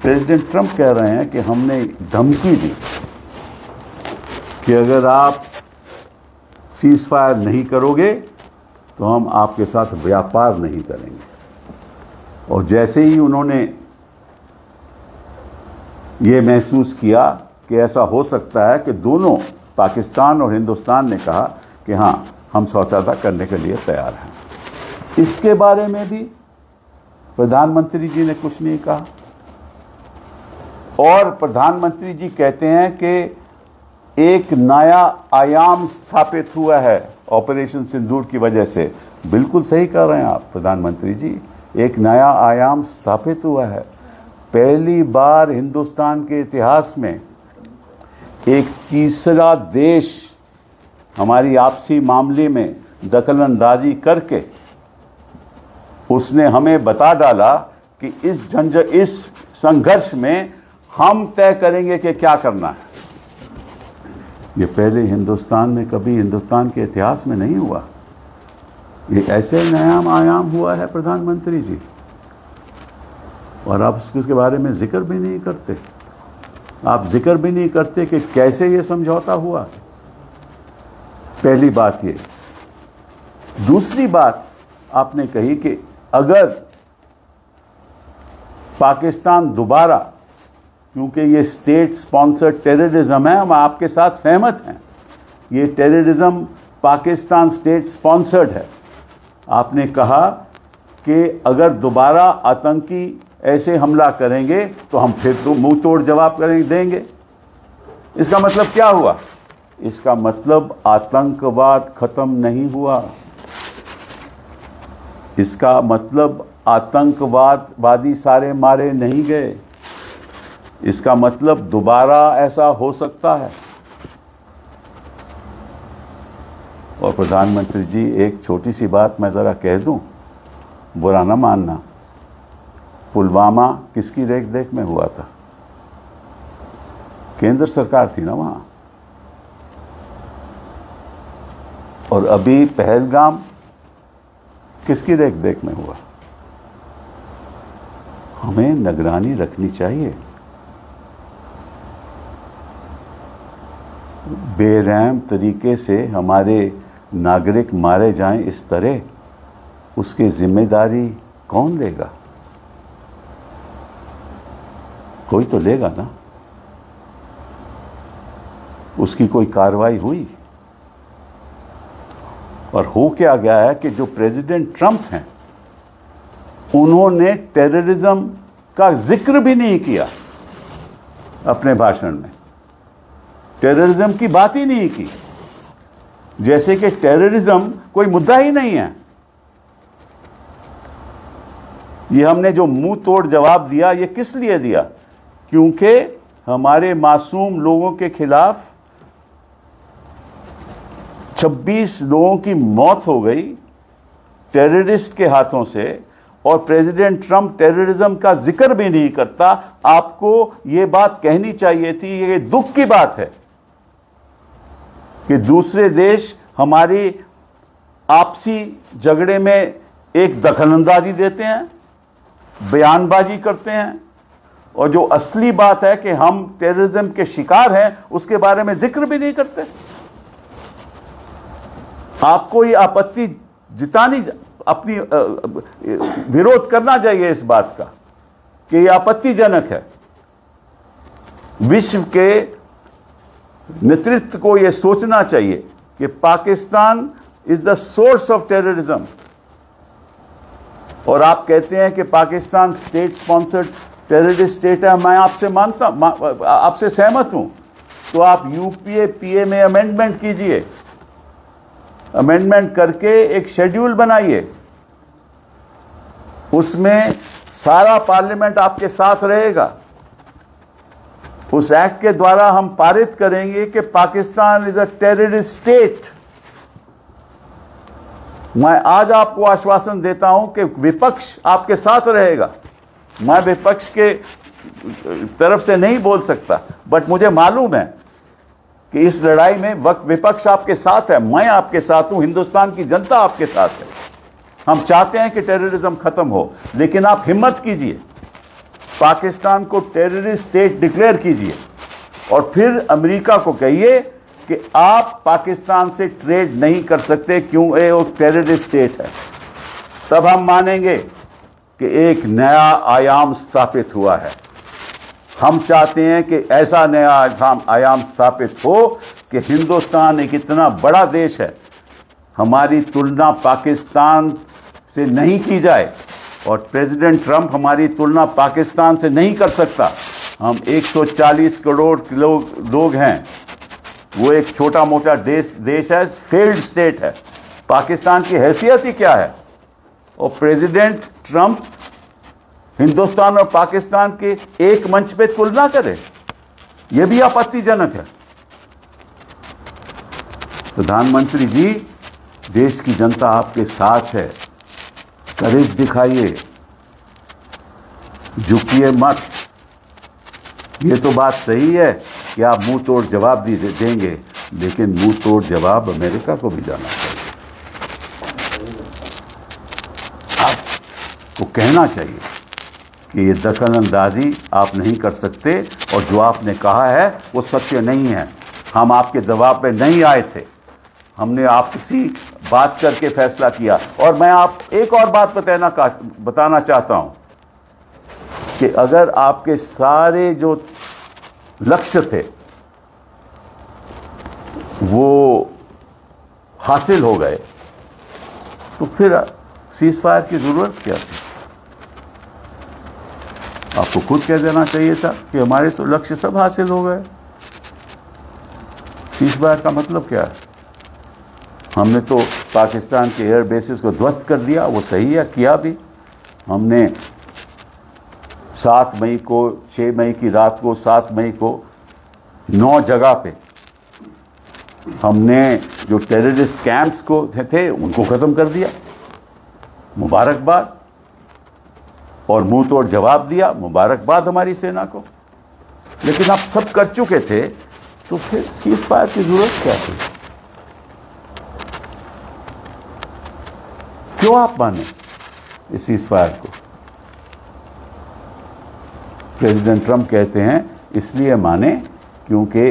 President Trump कह रहे हैं कि हमने धमकी दी कि अगर आप सीज फायर नहीं करोगे तो हम आपके साथ व्यापार नहीं करेंगे। और जैसे ही उन्होंने ये महसूस किया कि ऐसा हो सकता है कि दोनों पाकिस्तान और हिंदुस्तान ने कहा कि हाँ, हम समझौता करने के लिए तैयार हैं। इसके बारे में भी प्रधानमंत्री जी ने कुछ नहीं कहा। और प्रधानमंत्री जी कहते हैं कि एक नया आयाम स्थापित हुआ है ऑपरेशन सिंदूर की वजह से। बिल्कुल सही कह रहे हैं आप प्रधानमंत्री जी, एक नया आयाम स्थापित हुआ है। पहली बार हिंदुस्तान के इतिहास में एक तीसरा देश हमारी आपसी मामले में दखलंदाजी करके उसने हमें बता डाला कि इस संघर्ष में हम तय करेंगे कि क्या करना है। ये पहले हिंदुस्तान में कभी हिंदुस्तान के इतिहास में नहीं हुआ। ये ऐसे नया आयाम हुआ है प्रधानमंत्री जी, और आप उसके बारे में जिक्र भी नहीं करते। आप जिक्र भी नहीं करते कि कैसे ये समझौता हुआ। पहली बात ये। दूसरी बात आपने कही कि अगर पाकिस्तान दोबारा, क्योंकि ये स्टेट स्पॉन्सर्ड टेररिज्म है, हम आपके साथ सहमत हैं, ये टेररिज्म पाकिस्तान स्टेट स्पॉन्सर्ड है। आपने कहा कि अगर दोबारा आतंकी ऐसे हमला करेंगे तो हम फिर तो मुंह तोड़ जवाब देंगे। इसका मतलब क्या हुआ? इसका मतलब आतंकवाद खत्म नहीं हुआ। इसका मतलब आतंकवादी सारे मारे नहीं गए। इसका मतलब दोबारा ऐसा हो सकता है। और प्रधानमंत्री जी, एक छोटी सी बात मैं ज़रा कह दूं, बुरा ना मानना। पुलवामा किसकी देख देख में हुआ था? केंद्र सरकार थी ना वहाँ। और अभी पहलगाम किसकी देख देख में हुआ? हमें निगरानी रखनी चाहिए। बेरहम तरीके से हमारे नागरिक मारे जाएं इस तरह, उसकी जिम्मेदारी कौन लेगा? कोई तो लेगा ना। उसकी कोई कार्रवाई हुई? और हो क्या गया है कि जो प्रेसिडेंट ट्रंप हैं उन्होंने टेररिज्म का जिक्र भी नहीं किया अपने भाषण में। टेररिज्म की बात ही नहीं की, जैसे कि टेररिज्म कोई मुद्दा ही नहीं है। ये हमने जो मुंह तोड़ जवाब दिया, ये किस लिए दिया? क्योंकि हमारे मासूम लोगों के खिलाफ 26 लोगों की मौत हो गई टेररिस्ट के हाथों से, और प्रेसिडेंट ट्रंप टेररिज्म का जिक्र भी नहीं करता। आपको ये बात कहनी चाहिए थी। ये दुख की बात है कि दूसरे देश हमारी आपसी झगड़े में एक दखलंदाजी देते हैं, बयानबाजी करते हैं, और जो असली बात है कि हम टेररिज्म के शिकार हैं उसके बारे में जिक्र भी नहीं करते। आपको ये आपत्ति जितानी, अपनी विरोध करना चाहिए इस बात का कि ये आपत्तिजनक है। विश्व के नेतृत्व को यह सोचना चाहिए कि Pakistan is the source of terrorism. और आप कहते हैं कि Pakistan state sponsored terrorist state है। मैं आपसे सहमत हूं। तो आप यूपीए में अमेंडमेंट कीजिए, अमेंडमेंट करके एक शेड्यूल बनाइए, उसमें सारा पार्लियामेंट आपके साथ रहेगा। उस एक्ट के द्वारा हम पारित करेंगे कि Pakistan is a terrorist state. मैं आज आपको आश्वासन देता हूं कि विपक्ष आपके साथ रहेगा। मैं विपक्ष के तरफ से नहीं बोल सकता, बट मुझे मालूम है कि इस लड़ाई में विपक्ष आपके साथ है, मैं आपके साथ हूं, हिंदुस्तान की जनता आपके साथ है। हम चाहते हैं कि टेररिज्म खत्म हो, लेकिन आप हिम्मत कीजिए, पाकिस्तान को टेररिस्ट स्टेट डिक्लेयर कीजिए और फिर अमेरिका को कहिए कि आप पाकिस्तान से ट्रेड नहीं कर सकते, क्यों? ये वो टेररिस्ट स्टेट है। तब हम मानेंगे कि एक नया आयाम स्थापित हुआ है। हम चाहते हैं कि ऐसा नया आयाम स्थापित हो कि हिंदुस्तान एक इतना बड़ा देश है, हमारी तुलना पाकिस्तान से नहीं की जाए, और प्रेसिडेंट ट्रंप हमारी तुलना पाकिस्तान से नहीं कर सकता। हम 140 करोड़ लोग हैं, वो एक छोटा मोटा देश है, फेल्ड स्टेट है। पाकिस्तान की हैसियत ही क्या है? और प्रेसिडेंट ट्रंप हिंदुस्तान और पाकिस्तान के एक मंच पे तुलना करे, यह भी आपत्तिजनक है। प्रधानमंत्री जी, देश की जनता आपके साथ है, करेज दिखाइए, झुकिए मत। ये तो बात सही है कि आप मुंह तोड़ जवाब देंगे, लेकिन मुंह तोड़ जवाब अमेरिका को भी जाना चाहिए। आपको कहना चाहिए कि ये दखल अंदाजी आप नहीं कर सकते, और जो आपने कहा है वो सत्य नहीं है। हम आपके दबाव पे नहीं आए थे, हमने आपसी बात करके फैसला किया। और मैं आप एक और बात बताना चाहता हूं कि अगर आपके सारे जो लक्ष्य थे वो हासिल हो गए, तो फिर सीज फायर की जरूरत क्या थी? आपको खुद कह देना चाहिए था कि हमारे तो लक्ष्य सब हासिल हो गए। सीज फायर का मतलब क्या है? हमने तो पाकिस्तान के एयर बेसिस को ध्वस्त कर दिया, वो सही है, किया भी। हमने 7 मई को, 6 मई की रात को, 7 मई को 9 जगह पे हमने जो टेररिस्ट कैंप्स को थे उनको ख़त्म कर दिया, मुबारकबाद। और मुंह तोड़ जवाब दिया, मुबारकबाद हमारी सेना को। लेकिन आप सब कर चुके थे, तो फिर सीज फायर की जरूरत क्या थी? क्यों आप माने इस सीज फायर को? प्रेसिडेंट ट्रंप कहते हैं इसलिए माने क्योंकि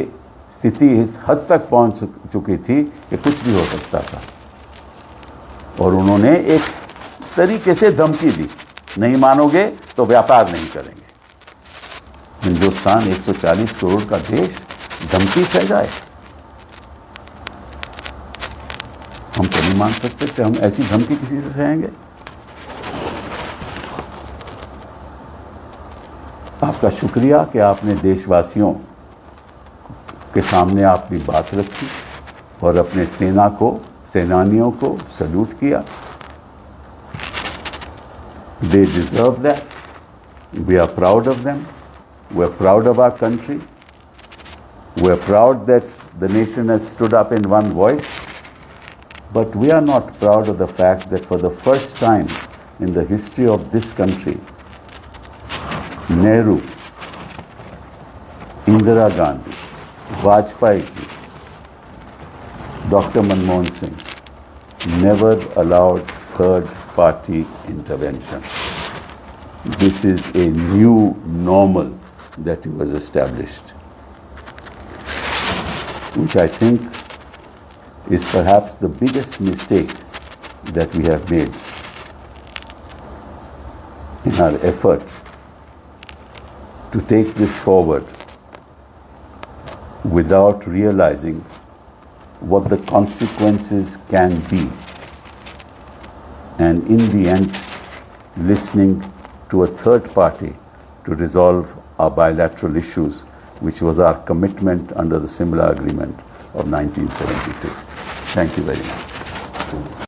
स्थिति इस हद तक पहुंच चुकी थी कि कुछ भी हो सकता था, और उन्होंने एक तरीके से धमकी दी, नहीं मानोगे तो व्यापार नहीं करेंगे। हिंदुस्तान 140 करोड़ का देश, धमकी सह जाए? हम तो नहीं मान सकते कि हम ऐसी धमकी किसी से सहेंगे। आपका शुक्रिया कि आपने देशवासियों के सामने अपनी बात रखी और अपने सेनानियों को सल्यूट किया। They deserve that. We are proud of them. We are proud of our country. We are proud that the nation has stood up in one voice. But we are not proud of the fact that for the first time in the history of this country, Nehru, Indira Gandhi, Vajpayee ji, Dr. Manmohan Singh never allowed third-party intervention. This is a new normal that was established, which I think is perhaps the biggest mistake that we have made in our effort to take this forward without realizing what the consequences can be, and in the end listening to a third party to resolve our bilateral issues, which was our commitment under the Simla Agreement of 1972. Thank you very much.